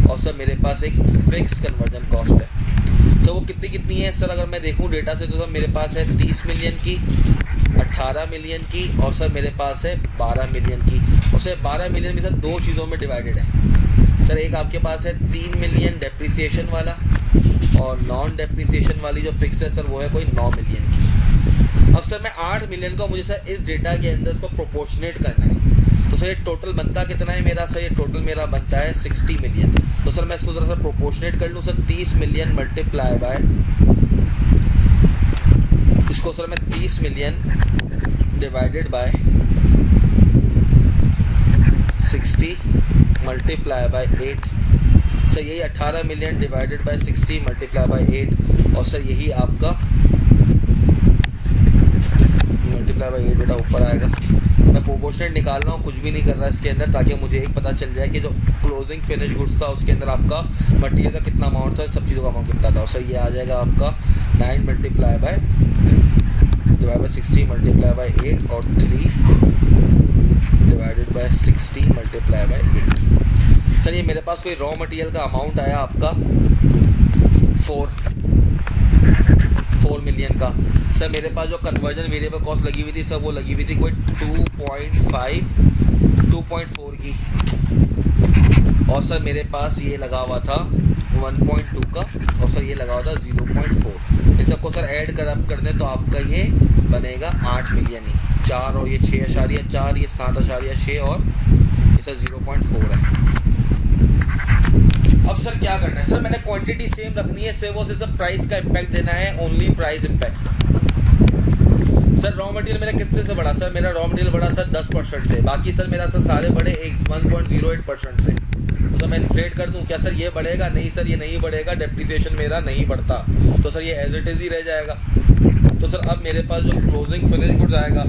और सर मेरे पास एक फिक्स कन्वर्जन कॉस्ट है। सर वो कितनी कितनी है सर? अगर मैं देखूँ डेटा से तो सर मेरे पास है 30 मिलियन की, 18 मिलियन की और सर मेरे पास है 12 मिलियन की। और सर 12 मिलियन भी सर 2 चीज़ों में डिवाइडेड है सर। एक आपके पास है 3 मिलियन डेप्रिसिएशन वाला और नॉन डेप्रिसिएशन वाली जो फिक्स है सर वो है कोई 9 मिलियन की। अब सर मैं 8 मिलियन का मुझे सर इस डेटा के अंदर इसको प्रोपोर्शनेट करना है। तो सर ये टोटल बनता कितना है मेरा? सर ये टोटल मेरा बनता है 60 मिलियन। तो सर मैं इसको ज़रा सा प्रोपोर्शनेट कर लूँ सर। 30 मिलियन मल्टीप्लाई बाय, इसको सर मैं 30 million divided by 60 multiply by 8। Sir यही 18 million divided by 60 multiply by 8 और सर यही आपका मल्टीप्लाई बाय 8 बेटा ऊपर आएगा। मैं प्रोपोर्शनेट निकाल रहा हूँ, कुछ भी नहीं कर रहा इसके अंदर, ताकि मुझे एक पता चल जाए कि जो क्लोजिंग फिनिश गुड्स था उसके अंदर आपका मटेरियल का कितना अमाउंट था, सब चीज़ों का अमाउंट कितना था। और सर ये आ जाएगा आपका 9 multiply by divide by 60 multiply by 8 और 3 divided by 60 multiply by 8। Sir ये मेरे पास कोई रॉ मटेरियल का अमाउंट आया आपका 4 मिलियन का। सर मेरे पास जो कन्वर्जन वेरिएबल कॉस्ट लगी हुई थी सर वो लगी हुई थी कोई 2.4 की। और सर मेरे पास ये लगा हुआ था 1.2 का और सर ये लगा हुआ था 0.4। इस सबको सर ऐड कर दें तो आपका ये बनेगा 8 मिलियन ही। 4 और ये 6.4, ये 7.6 और ये सर 0.4 है। अब सर क्या करना है? सर मैंने क्वांटिटी सेम रखनी है, सिर्फ और सिर्फ प्राइस का इम्पैक्ट देना है, only price impact. Sir raw material मेरा कितने से बढ़ा? सर मेरा रॉ मटेरियल बढ़ा सर 10% से, बाकी सर मेरा सर सारे बढ़े 1.08% से। तो सर मैं इन्फ्लेट कर दूं क्या? सर ये बढ़ेगा नहीं सर, ये नहीं बढ़ेगा, डेप्रिसिएशन मेरा नहीं बढ़ता, तो सर ये एज इट इज़ ही रह जाएगा। तो सर अब मेरे पास जो क्लोजिंग फिनिश गुड्स आएगा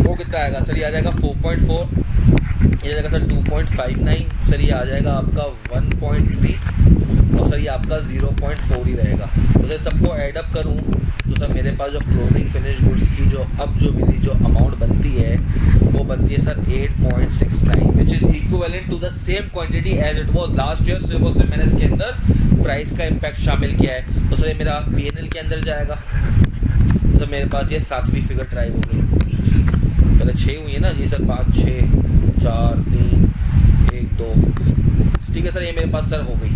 वो कितना आएगा? सर ये आ जाएगा 4.4, ये आ जाएगा सर 2.59, सर ये आ जाएगा आपका 1.3 और सर ये आपका 0.4 ही रहेगा। तो सर सबको एडअप करूँ तो सर मेरे पास जो क्लोजिंग फिनिश गुड्स की जो अब जो मेरी जो अमाउंट बनती है वो बनती है sir 8.69, which is equivalent to the same quantity as it was last year. सिर्फ और सिर्फ मैंने इसके अंदर प्राइस का इम्पैक्ट शामिल किया है। तो सर ये मेरा P&L के अंदर जाएगा। तो मेरे पास ये 7वीं फिगर ड्राइव हो गई। पहले 6 हुई है ना जी सर, 5 6 4 3 1 2, ठीक है सर, ये मेरे पास सर हो गई।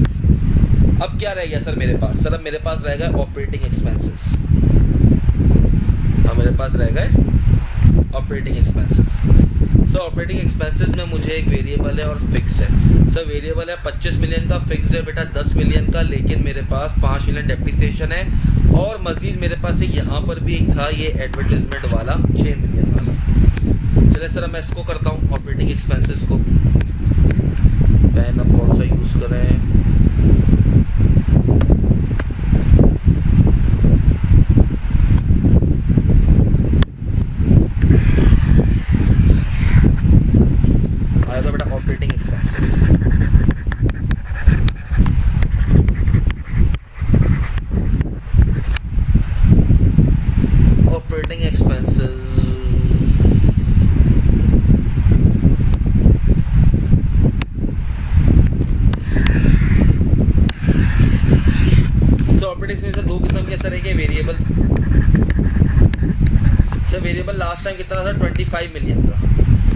अब क्या रह गया सर मेरे पास? सर अब मेरे पास रह गए ऑपरेटिंग एक्सपेंसेस। अब मेरे पास रह गए operating expenses. Sir operating expenses में मुझे एक वेरिएबल है और फिक्स्ड है। सर वेरिएबल है 25 मिलियन का, फिक्स्ड है बेटा 10 मिलियन का, लेकिन मेरे पास 5 मिलियन डेप्रिसिएशन है और मजीद मेरे पास एक यहाँ पर भी एक था ये एडवर्टीजमेंट वाला 6 मिलियन वाला। चलिए सर मैं इसको करता हूँ ऑपरेटिंग एक्सपेंसेस को। पेन अब कौन सा यूज़ करें? आया था बेटा operating expenses. Operating expenses properties में से दो किस्म के सर है कि variable. Sir variable last time कितना था 25 मिलियन का।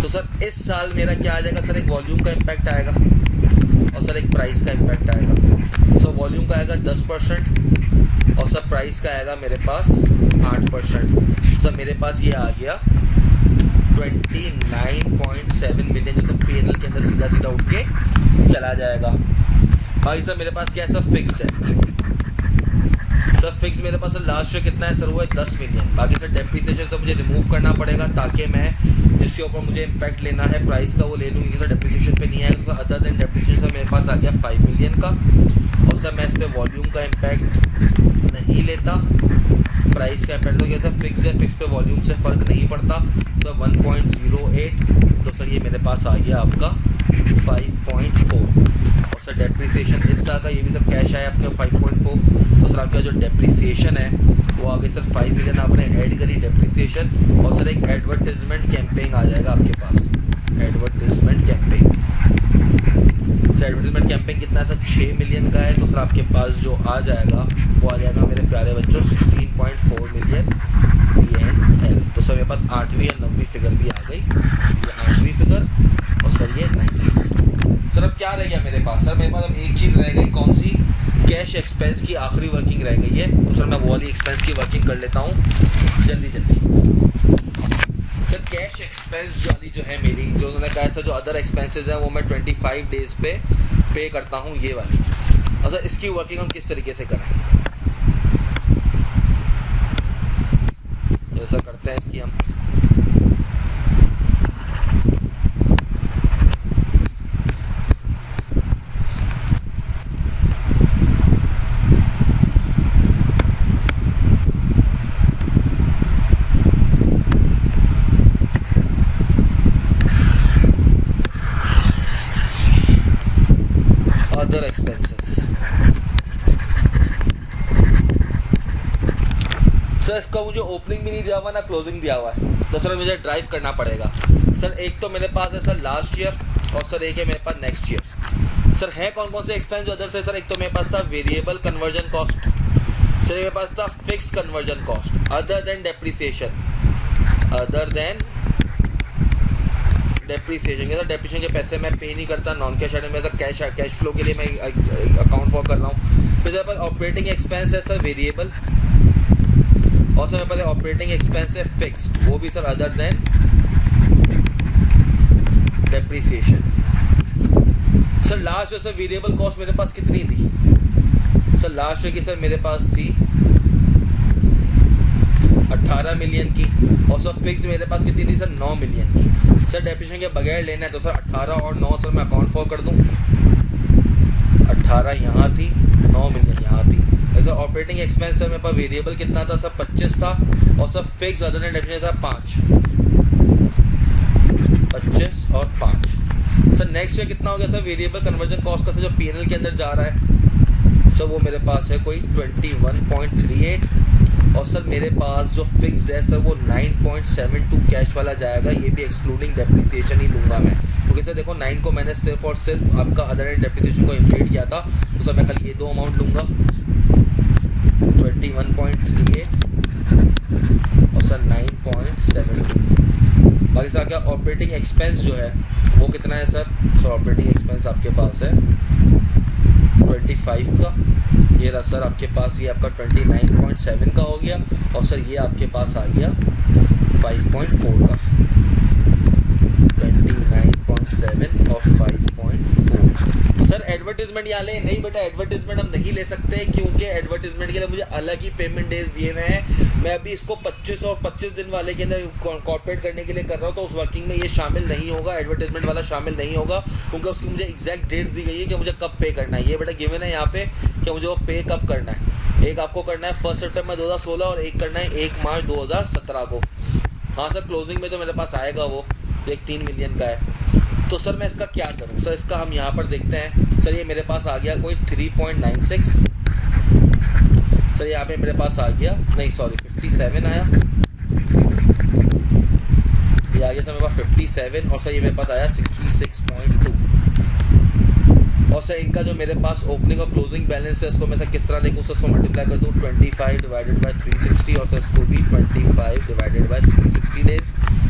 तो सर इस साल मेरा क्या आ जाएगा सर, एक वॉल्यूम का इम्पैक्ट आएगा और सर एक प्राइस का इम्पैक्ट आएगा। सो वॉल्यूम का आएगा 10% और सर प्राइस का आएगा मेरे पास 8%। सर मेरे पास ये आ गया 29.7 मिलियन जो सर पीएनएल के अंदर सीधा सीधा उठ के चला जाएगा। बाकी सर मेरे पास क्या है सर, फिक्स्ड है सर। फिक्स मेरे पास सर लास्ट ईयर कितना है सर, वो है 10 मिलियन। बाकी सर डेप्रीसिएशन सर मुझे रिमूव करना पड़ेगा ताकि मैं जिसके ऊपर मुझे इम्पैक्ट लेना है प्राइस का वो ले लूँ, क्योंकि सर डेप्रीसिएशन पे नहीं आएगा। तो अदर देन डेप्रीसिएशन सर मेरे पास आ गया 5 मिलियन का। और सर मैं इस पर वॉल्यूम का इम्पैक्ट नहीं लेता, प्राइस का इम्पैक्ट। तो क्या सर फिक्स है, फिक्स पे वॉल्यूम से फ़र्क नहीं पड़ता। तो 1.08 तो सर ये मेरे पास आ गया आपका 5.4। और सर डेप्रीसिएशन इस साल का ये भी सब कैश आया आपका 5.4। तो सर आपका जो डेप्रीसिएशन है वो आगे सर 5 मिलियन आपने ऐड करी डेप्रीसिएशन। और सर एक एडवर्टीजमेंट कैंपेन आ जाएगा आपके पास, advertisement campaign. Sir advertisement campaign कितना है सर, 6 मिलियन का है। तो सर आपके पास जो आ जाएगा वो आ जाएगा मेरे प्यारे बच्चों 16.4 मिलियन P&L। तो सर मेरे पास 8वीं या 9वीं फिगर भी आ गई, ये 8वीं फिगर और सर ये 9वीं फिगर। सर अब क्या रह गया मेरे पास, सर मेरे पास अब एक चीज़ रह गई, कौन सी, कैश एक्सपेंस की आखिरी वर्किंग रह गई है। तो सर मैं वो वाली एक्सपेंस की वर्किंग कर लेता हूँ जल्दी जल्दी। सर कैश एक्सपेंस जो है मेरी, जो उन्होंने कहा है सर जो अदर एक्सपेंसेस हैं वो मैं 25 डेज पे करता हूँ, ये वाली। और सर इसकी वर्किंग हम किस तरीके से करें, जैसा करते हैं इसकी हम। अदर एक्सपेंसेस सर इसका मुझे ओपनिंग भी नहीं दिया हुआ ना क्लोजिंग दिया हुआ है, तो सर मुझे ड्राइव करना पड़ेगा। सर एक तो मेरे पास है सर लास्ट ईयर और सर एक है मेरे पास नेक्स्ट ईयर। सर है कौन कौन से एक्सपेंस जो अदर थे सर, एक तो मेरे पास था वेरिएबल कन्वर्जन कॉस्ट, सर मेरे पास था fix conversion cost, other than depreciation, other than depreciation. Sir depreciation के पैसे मैं पे नहीं करता, नॉन कैश आइटम में सर कैश फ्लो के लिए मैं अकाउंट फॉर कर रहा हूँ। फिर मेरे पास ऑपरेटिंग एक्सपेंस है सर वेरिएबल, और सर मेरे पास ऑपरेटिंग एक्सपेंस है फिक्स्ड, वो भी sir other than depreciation. Sir last year sir variable cost मेरे पास कितनी थी, सर लास्ट ईयर की सर मेरे पास थी 18 मिलियन की। और सर फिक्स मेरे पास कितनी थी सर, 9 मिलियन की। सर डेप्रीसिएशन के बगैर लेना है तो सर 18 और 9 सर मैं अकाउंट फॉर कर दूं, 18 यहाँ थी, 9 मिलियन यहाँ थी। सर ऑपरेटिंग एक्सपेंस सर मेरे पास वेरिएबल कितना था सर 25 था, और sir fix other than depreciation था 5, 25 और 5। सर नेक्स्ट ईयर कितना हो गया सर वेरिएबल कन्वर्जन कॉस्ट का सर जो पीएनएल के अंदर जा रहा है, सर वो मेरे पास है कोई 21.38। और सर मेरे पास जो फिक्स्ड है सर वो 9.72 कैश वाला जाएगा, ये भी एक्सक्लूडिंग डेप्रीसिएशन ही लूँगा मैं, क्योंकि सर देखो 9 को मैंने सिर्फ और सिर्फ आपका अदर एंड डेप्रीसिएशन को इंक्लूड किया था। तो सर मैं खाली ये दो अमाउंट लूँगा 21.38 और सर 9.72। बाकी सर क्या ऑपरेटिंग एक्सपेंस जो है वो कितना है सर, सर ऑपरेटिंग एक्सपेंस आपके पास है 25 का, ये रहा सर आपके पास, ये आपका 29.7 का हो गया। और सर ये आपके पास आ गया 5.4 का, 29.7 और 5.4। सर एडवर्टीजमेंट यहाँ ले, नहीं बेटा एडवर्टीजमेंट हम नहीं ले सकते, क्योंकि एडवर्टीजमेंट के लिए मुझे अलग ही पेमेंट डेज दिए हुए हैं। मैं अभी इसको 25 और 25 दिन वाले के अंदर कॉर्पोरेट करने के लिए कर रहा हूँ, तो उस वर्किंग में ये शामिल नहीं होगा, एडवर्टीजमेंट वाला शामिल नहीं होगा, क्योंकि उसकी मुझे एग्जैक्ट डेट्स दी गई है कि मुझे कब पे करना है। ये बेटा गिवन है यहाँ पे कि मुझे वो पे कब करना है। एक आपको करना है 1 सितंबर 2016 और एक करना है 1 मार्च 2017 को। हाँ सर क्लोजिंग में तो मेरे पास आएगा वो, एक 3 मिलियन का है। तो सर मैं इसका क्या करूं, सर इसका हम यहाँ पर देखते हैं। सर ये मेरे पास आ गया कोई 3.96, सर यहाँ पे मेरे पास आ गया, नहीं सॉरी 57 आया, ये आ गया सर मेरे पास 57, और सर ये मेरे पास आया 66.2, और सर इनका जो मेरे पास ओपनिंग और क्लोजिंग बैलेंस है उसको मैं सर किस तरह देखूँ सर, उसको मल्टीप्लाई कर दूँ 25 डिवाइडेड बाय 360 और सर इसको भी 25 डिवाइडेड बाय 360 डेज।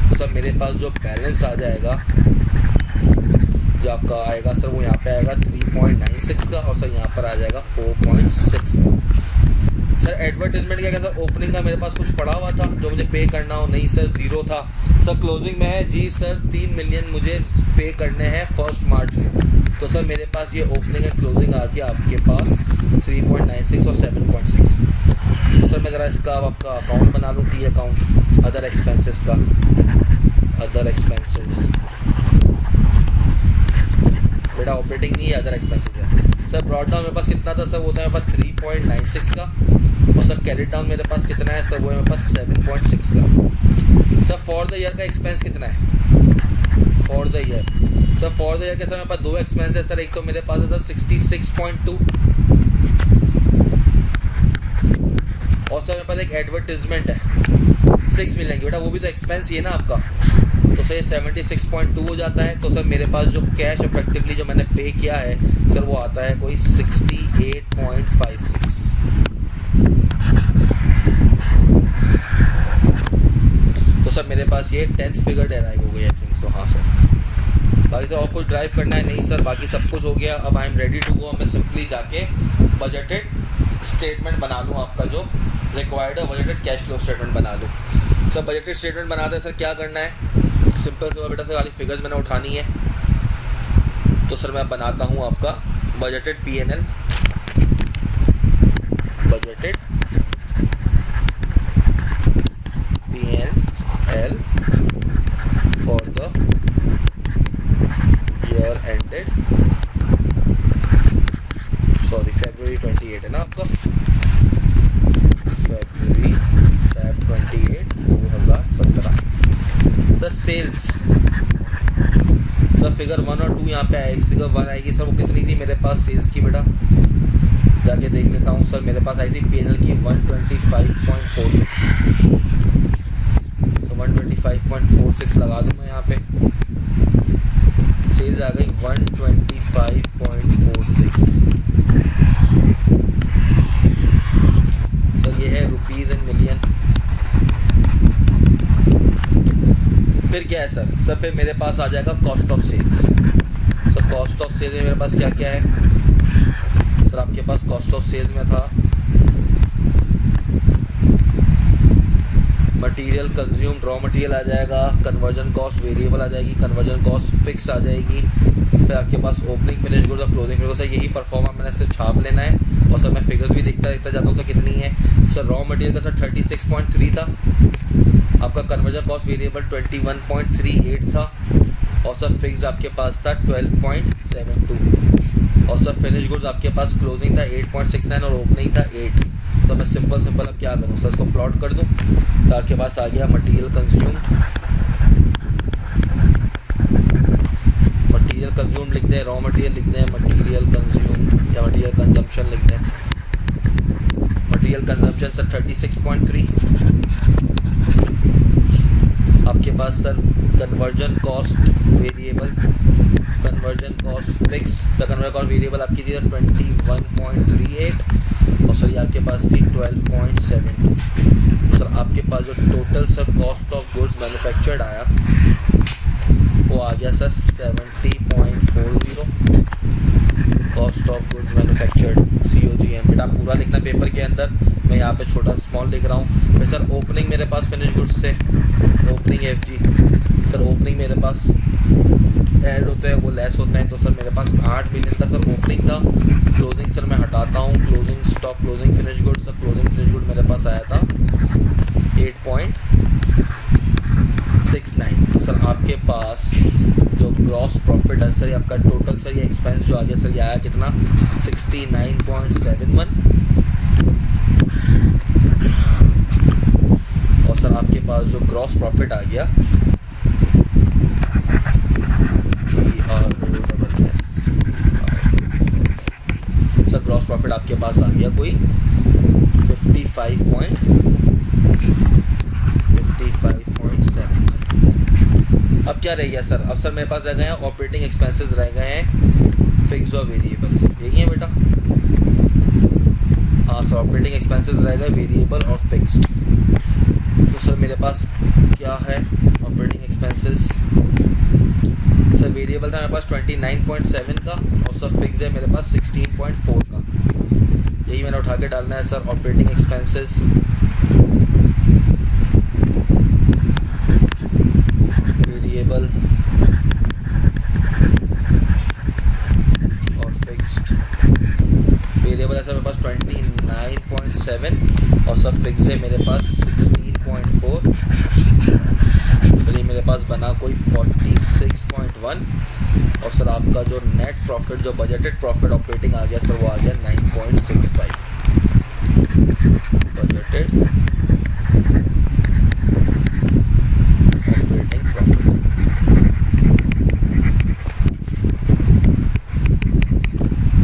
तो सर मेरे पास जो बैलेंस आ जाएगा, जो आपका आएगा सर वो यहाँ पे आएगा 3.96 का और सर यहाँ पर आ जाएगा 4.6 का। सर एडवर्टीजमेंट क्या कहता है, ओपनिंग का मेरे पास कुछ पड़ा हुआ था जो मुझे पे करना हो, नहीं सर ज़ीरो था। सर क्लोजिंग में है जी सर 3 मिलियन मुझे पे करने हैं 1 मार्च को। तो सर मेरे पास ये ओपनिंग एंड क्लोजिंग आ गया आपके पास 3.96 और 7.6। तो सर मैं ज़रा इसका आपका अकाउंट बना लूँ, टी अकाउंट अदर एक्सपेंसेस का, अदर एक्सपेंसेस बेटा ऑपरेटिंग नहीं है, अदर एक्सपेंसेस है। सर ब्रॉड डाउन मेरे पास कितना था सर, वो था मेरे पास 3.96 का और सर कैरेट डाउन मेरे पास कितना है सर, वो है मेरे पास 7.6 का। सर फॉर द ईयर का एक्सपेंस कितना है for the year? Sir for the year के सर मेरे पास 2 एक्सपेंस है सर, एक तो मेरे पास है सर 66.2 और सर मेरे पास एक एडवर्टीजमेंट है 6 मिलियन की, बेटा वो भी तो एक्सपेंस ही है ना आपका। तो सर ये 76.2 हो जाता है। तो सर मेरे पास जो कैश इफेक्टिवली जो मैंने पे किया है सर वो आता है कोई 68.56। तो सर मेरे पास ये 10th फिगर डेराइव हो गई आई थिंक सो। हाँ सर बाकी सर और कुछ ड्राइव करना है नहीं सर, बाकी सब कुछ हो गया। अब I am ready to go. मैं सिंपली जाके बजटेड स्टेटमेंट बना लूँ, आपका जो रिक्वायर्ड है बजटेड कैश फ्लो स्टेटमेंट बना लूँ। सर बजटेड स्टेटमेंट बनाते हैं सर क्या करना है, सिंपल से बेटा सर खाली फिगर्स मैंने उठानी है। तो सर मैं बनाता हूँ आपका budgeted P&L, budgeted P&L for the year ended, sorry February 28 है ना आपका, Feb 28 2017। Sir sales, sir figure 1 और 2 यहाँ पे आएगी। फिगर 1 आएगी सर, वो कितनी थी मेरे पास सेल्स की, बेटा जाके देख लेता हूँ। सर मेरे पास आई थी P&L की 125.46, तो 125.46 लगा दूँ मैं यहाँ पे। सेल्स आ गई 125.46। सर ये है रुपीज़ एंड मिलियन। फिर क्या है सर, सर फिर मेरे पास आ जाएगा cost of sales. Sir cost of sales में मेरे पास क्या क्या है सर, आपके पास कॉस्ट ऑफ सेल्स में था मटेरियल कंज्यूम्ड, रॉ मटेरियल आ जाएगा, कन्वर्जन कॉस्ट वेरिएबल आ जाएगी, कन्वर्जन कॉस्ट फिक्स आ जाएगी, फिर आपके पास ओपनिंग फिनिश गुड्स और क्लोजिंग फिनिश। सर यही परफॉर्मा मैंने सिर्फ छाप लेना है और सर मैं फिगर्स भी देखता जाता हूँ सर कितनी है। सर रॉ मटेरियल का सर 36.3 था, आपका कन्वर्जन कॉस्ट वेरिएबल 21.38 था और सर फिक्स्ड आपके पास था 12.72 और सर फिनिश गुड्स आपके पास क्लोजिंग था 8.69 और ओपनिंग था 8। तो मैं सिंपल अब क्या करूँ सर, इसको प्लॉट कर दूँ। तो आपके पास आ गया मटेरियल कंज्यूम्ड लिख दें, रॉ मटेरियल लिख दें, मटेरियल कंज्यूम्ड या मटेरियल कंजम्पशन लिख दें। मटेरियल कंजम्पशन सर 36.3, आपके पास sir conversion cost variable, conversion cost fixed, sir conversion cost variable आपकी थी 21.38 और सर ये आपके पास थी 12.72। सर आपके पास जो total sir cost of goods manufactured आया वो आ गया sir 70.40 cost of goods manufactured COGM। बेटा पूरा लिखना पेपर के अंदर, मैं यहाँ पे छोटा स्मॉल लिख रहा हूँ। फिर सर ओपनिंग मेरे पास फिनिश गुड्स थे, ओपनिंग FG, सर ओपनिंग मेरे पास ऐड होते हैं वो लेस होते हैं। तो सर मेरे पास 8 मिलियन का सर ओपनिंग था। क्लोजिंग सर मैं हटाता हूँ, closing stock closing finish good, sir closing finish good मेरे पास आया था 8.69। तो सर आपके पास जो ग्रॉस प्रॉफिट है सर, ये आपका टोटल सर ये एक्सपेंस जो आ गया सर, ये आया कितना 69.71 और सर आपके पास जो ग्रॉस प्रॉफिट आ गया सर ग्रॉस प्रॉफिट आपके पास आ गया कोई 55.75। अब क्या रह गया सर, अब सर मेरे पास रह गए हैं ऑपरेटिंग एक्सपेंसेस रह गए हैं फिक्स और वेरिएबल यही है बेटा। हाँ सर, ऑपरेटिंग एक्सपेंसेस रहेगा वेरिएबल और फिक्स्ड। तो सर मेरे पास क्या है ऑपरेटिंग एक्सपेंसेस? सर वेरिएबल था मेरे पास 29.7 का और सर फिक्स्ड है मेरे पास 16.4 का। यही मैंने उठा के डालना है सर ऑपरेटिंग एक्सपेंसेस। वेरिएबल और फिक्स्ड। वेरिएबल है सर मेरे पास 29.7 और सब फिक्स्ड है मेरे पास 16.4। चलिए मेरे पास बना कोई 46.1 और सर आपका जो नेट प्रॉफिट जो बजटेड प्रॉफिट ऑपरेटिंग आ गया सर वो आ गया 9.65 बजटेड ऑपरेटिंग प्रॉफिट।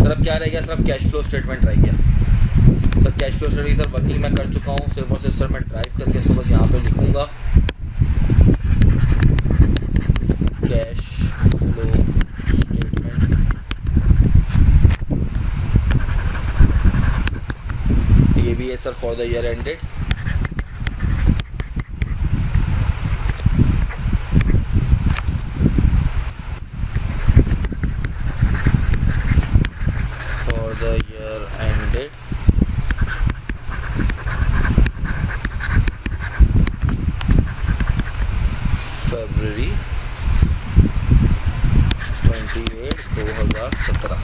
सर अब क्या रह गया सर? अब कैश फ्लो स्टेटमेंट रह गया sir. Cash flow statement sir working मैं कर चुका हूँ, सिर्फ और सिर्फ सर मैं ड्राइव करके इसको बस यहाँ पे लिखूँगा कैश फ्लो स्टेटमेंट। ये भी है sir for the year ended. February 28, 2017।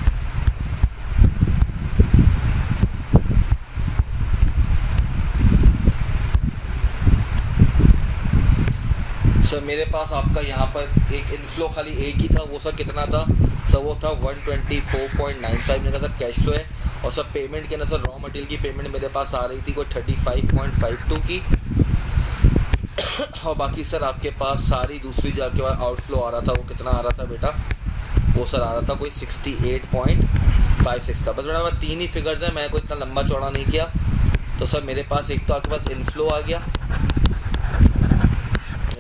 Sir मेरे पास आपका यहाँ पर एक इनफ्लो खाली एक ही था, वो सर कितना था सर? वो था 124.95 मेरा सर कैश फ्लो है। और सर पेमेंट के ना सर रॉ मटेरियल की पेमेंट मेरे पास आ रही थी कोई 35.52 की। और बाकी सर आपके पास सारी दूसरी जो आपके पास आउटफ्लो आ रहा था वो कितना आ रहा था बेटा? वो सर आ रहा था कोई 68.56 का। बस बेटा तीन ही फिगर्स हैं, मैं कोई इतना लंबा चौड़ा नहीं किया। तो सर मेरे पास एक तो आपके पास इनफ्लो आ गया,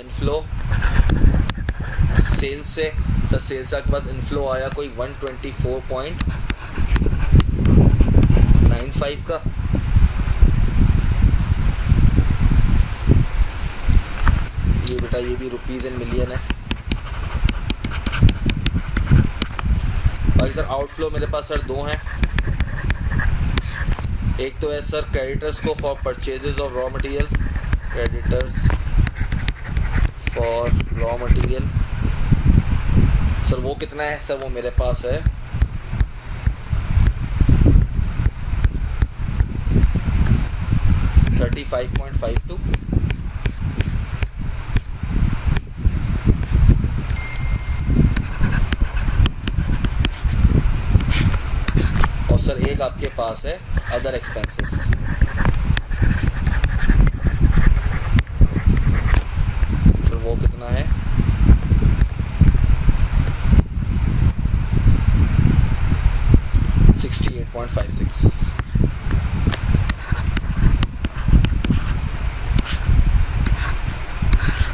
इनफ्लो सेल्स से सर सेल्स आपके पास इनफ्लो आया कोई 124.95 का। ये बेटा ये भी रुपीज़ इन मिलियन है। बाकी सर आउटफ्लो मेरे पास सर दो हैं। एक तो है सर क्रेडिटर्स को for purchases of raw material, creditors for raw material. Sir वो कितना है सर? वो मेरे पास है 35.52। और सर एक आपके पास है अदर एक्सपेंसेस। सर वो कितना है? 68.56।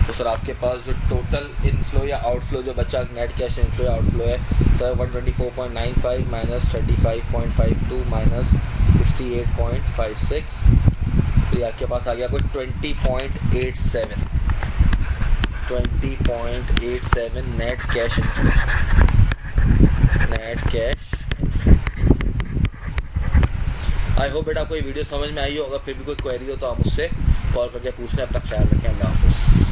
तो सर आपके पास जो टोटल इनफ्लो या आउटफ्लो जो बचा नेट कैश इनफ्लो या आउटफ्लो है सर 124.95 माइनस 35.52 माइनस 68.56। तो ये आपके पास आ गया कोई 20.87 net cash inflow, net cash inflow. I hope बेटा आपको ये वीडियो समझ में आई हो। अगर फिर भी कोई क्वेरी हो तो आप मुझसे कॉल करके पूछ लें। अपना ख्याल रखें। अल्लाह हाफिज़।